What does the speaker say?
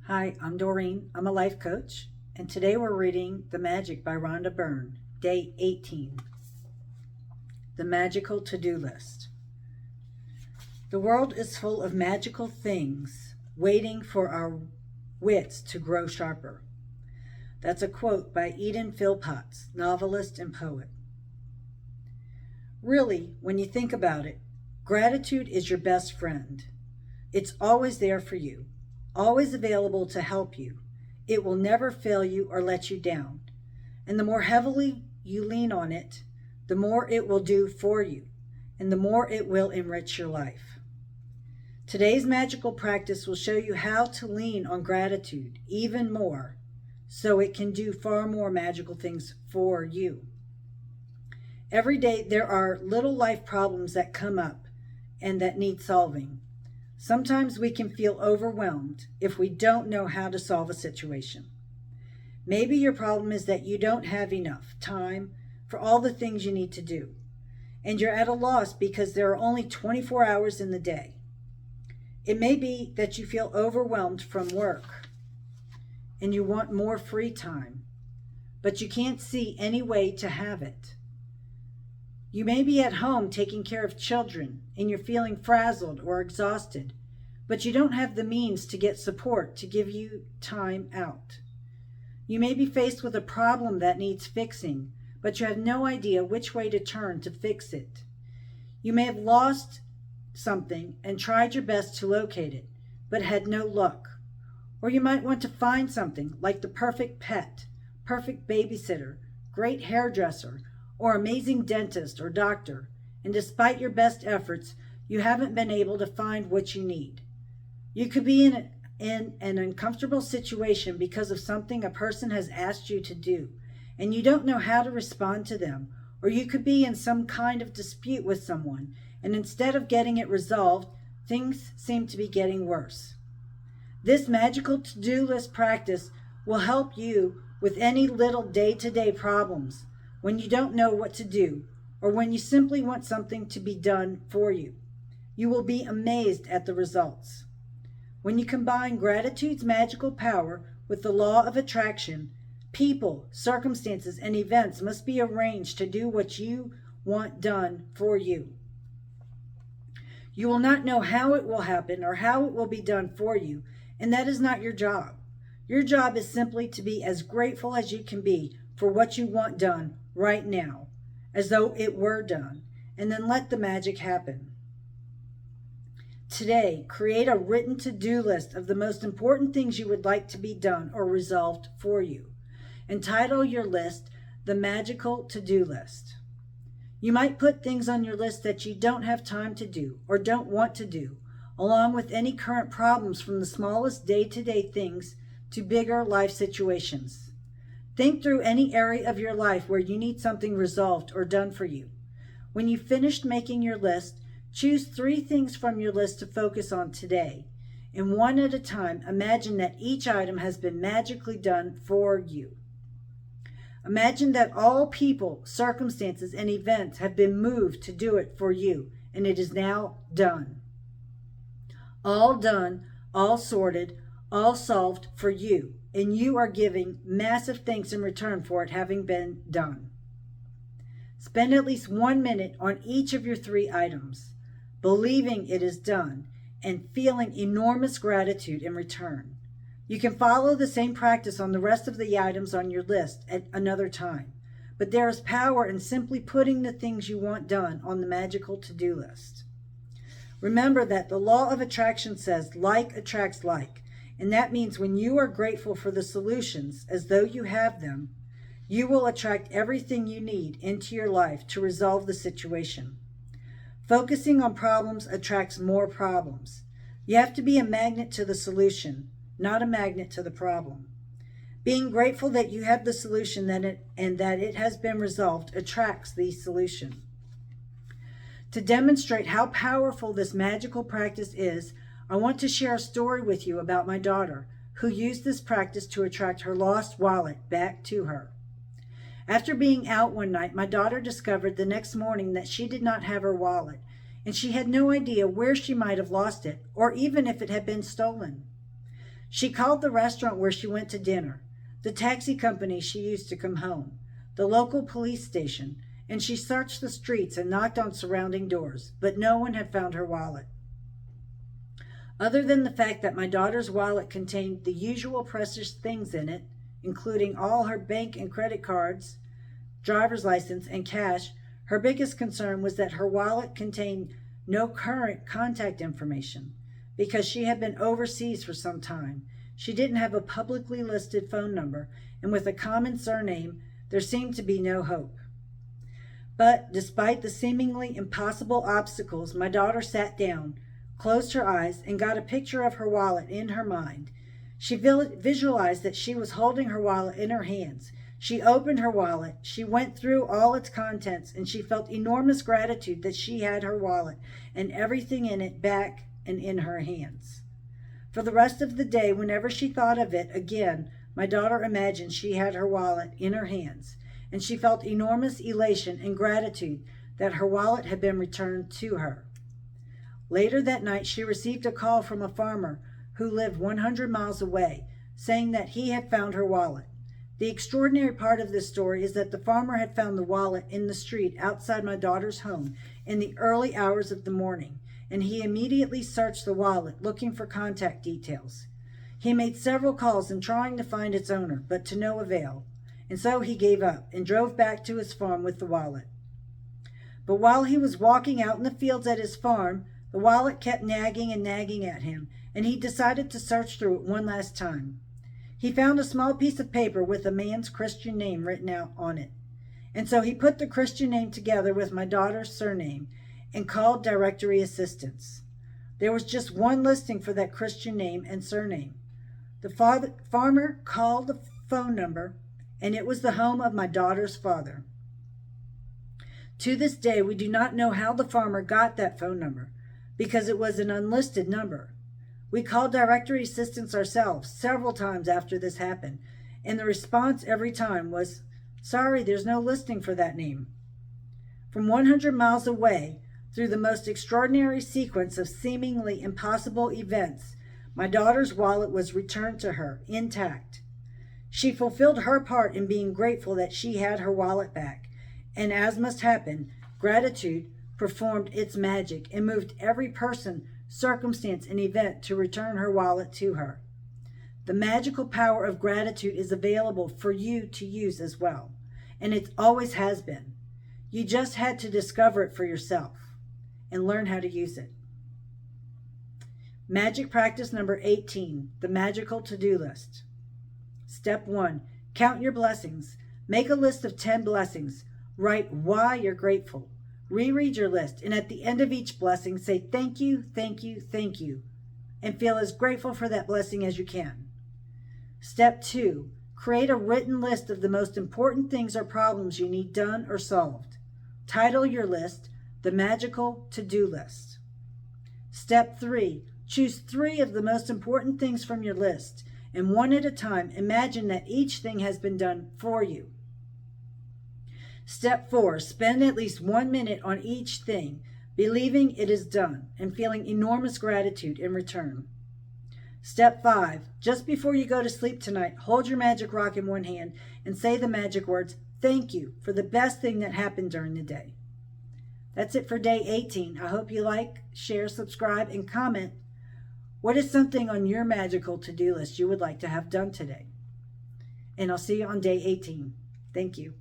Hi, I'm Doreen. I'm a life coach, and today we're reading The Magic by Rhonda Byrne, Day 18. The Magical To-Do List. The world is full of magical things waiting for our wits to grow sharper. That's a quote by Eden Philpotts, novelist and poet. Really, when you think about it, gratitude is your best friend. It's always there for you, always available to help you. It will never fail you or let you down. And the more heavily you lean on it, the more it will do for you, and the more it will enrich your life. Today's magical practice will show you how to lean on gratitude even more so it can do far more magical things for you. Every day there are little life problems that come up and that need solving. Sometimes we can feel overwhelmed if we don't know how to solve a situation. Maybe your problem is that you don't have enough time for all the things you need to do, and you're at a loss because there are only 24 hours in the day. It may be that you feel overwhelmed from work and you want more free time, but you can't see any way to have it. You may be at home taking care of children and you're feeling frazzled or exhausted, but you don't have the means to get support to give you time out. You may be faced with a problem that needs fixing, but you have no idea which way to turn to fix it. You may have lost something and tried your best to locate it, but had no luck. Or you might want to find something like the perfect pet, perfect babysitter, great hairdresser, or amazing dentist or doctor, and despite your best efforts, you haven't been able to find what you need. You could be in an uncomfortable situation because of something a person has asked you to do, and you don't know how to respond to them, or you could be in some kind of dispute with someone, and instead of getting it resolved, things seem to be getting worse. This magical to-do list practice will help you with any little day-to-day problems when you don't know what to do, or when you simply want something to be done for you. You will be amazed at the results. When you combine gratitude's magical power with the law of attraction, people, circumstances, and events must be arranged to do what you want done for you. You will not know how it will happen or how it will be done for you, and that is not your job. Your job is simply to be as grateful as you can be for what you want done right now, as though it were done, and then let the magic happen. Today, create a written to-do list of the most important things you would like to be done or resolved for you. Entitle your list The Magical To-Do List. You might put things on your list that you don't have time to do or don't want to do, along with any current problems from the smallest day-to-day things to bigger life situations. Think through any area of your life where you need something resolved or done for you. When you've finished making your list, choose 3 things from your list to focus on today, and one at a time, imagine that each item has been magically done for you. Imagine that all people, circumstances, and events have been moved to do it for you, and it is now done. All done, all sorted, all solved for you, and you are giving massive thanks in return for it having been done. Spend at least 1 minute on each of your 3 items, believing it is done and feeling enormous gratitude in return. You can follow the same practice on the rest of the items on your list at another time, but there is power in simply putting the things you want done on the magical to-do list. Remember that the law of attraction says like attracts like, and that means when you are grateful for the solutions as though you have them, you will attract everything you need into your life to resolve the situation. Focusing on problems attracts more problems. You have to be a magnet to the solution, not a magnet to the problem. Being grateful that you have the solution and that it has been resolved attracts the solution. To demonstrate how powerful this magical practice is, I want to share a story with you about my daughter, who used this practice to attract her lost wallet back to her. After being out one night, my daughter discovered the next morning that she did not have her wallet, and she had no idea where she might have lost it, or even if it had been stolen. She called the restaurant where she went to dinner, the taxi company she used to come home, the local police station, and she searched the streets and knocked on surrounding doors, but no one had found her wallet. Other than the fact that my daughter's wallet contained the usual precious things in it, including all her bank and credit cards, driver's license, and cash, her biggest concern was that her wallet contained no current contact information. Because she had been overseas for some time, she didn't have a publicly listed phone number, and with a common surname, there seemed to be no hope. But despite the seemingly impossible obstacles, my daughter sat down, closed her eyes, and got a picture of her wallet in her mind. She visualized that she was holding her wallet in her hands. She opened her wallet, she went through all its contents, and she felt enormous gratitude that she had her wallet and everything in it back and in her hands. For the rest of the day, whenever she thought of it again, my daughter imagined she had her wallet in her hands, and she felt enormous elation and gratitude that her wallet had been returned to her. Later that night, she received a call from a farmer who lived 100 miles away, saying that he had found her wallet. The extraordinary part of this story is that the farmer had found the wallet in the street outside my daughter's home in the early hours of the morning, and he immediately searched the wallet, looking for contact details. He made several calls in trying to find its owner, but to no avail, and so he gave up and drove back to his farm with the wallet. But while he was walking out in the fields at his farm, the wallet kept nagging and nagging at him, and he decided to search through it one last time. He found a small piece of paper with a man's Christian name written out on it, and so he put the Christian name together with my daughter's surname and called directory assistance. There was just one listing for that Christian name and surname. The farmer called the phone number, and it was the home of my daughter's father. To this day, we do not know how the farmer got that phone number, because it was an unlisted number. We called directory assistance ourselves several times after this happened, and the response every time was, "Sorry, there's no listing for that name." From 100 miles away, through the most extraordinary sequence of seemingly impossible events, my daughter's wallet was returned to her, intact. She fulfilled her part in being grateful that she had her wallet back, and as must happen, gratitude performed its magic and moved every person, circumstance, and event to return her wallet to her. The magical power of gratitude is available for you to use as well, and it always has been. You just had to discover it for yourself and learn how to use it. Magic practice number 18, the magical to-do list. Step 1, count your blessings. Make a list of 10 blessings. Write why you're grateful. Reread your list, and at the end of each blessing, say thank you, thank you, thank you, and feel as grateful for that blessing as you can. Step 2, create a written list of the most important things or problems you need done or solved. Title your list, The Magical To-Do List. Step 3, choose 3 of the most important things from your list, and one at a time, imagine that each thing has been done for you. Step 4, spend at least 1 minute on each thing, believing it is done and feeling enormous gratitude in return. Step 5, just before you go to sleep tonight, hold your magic rock in one hand and say the magic words, "Thank you," for the best thing that happened during the day. That's it for day 18. I hope you like, share, subscribe, and comment. What is something on your magical to-do list you would like to have done today? And I'll see you on day 18. Thank you.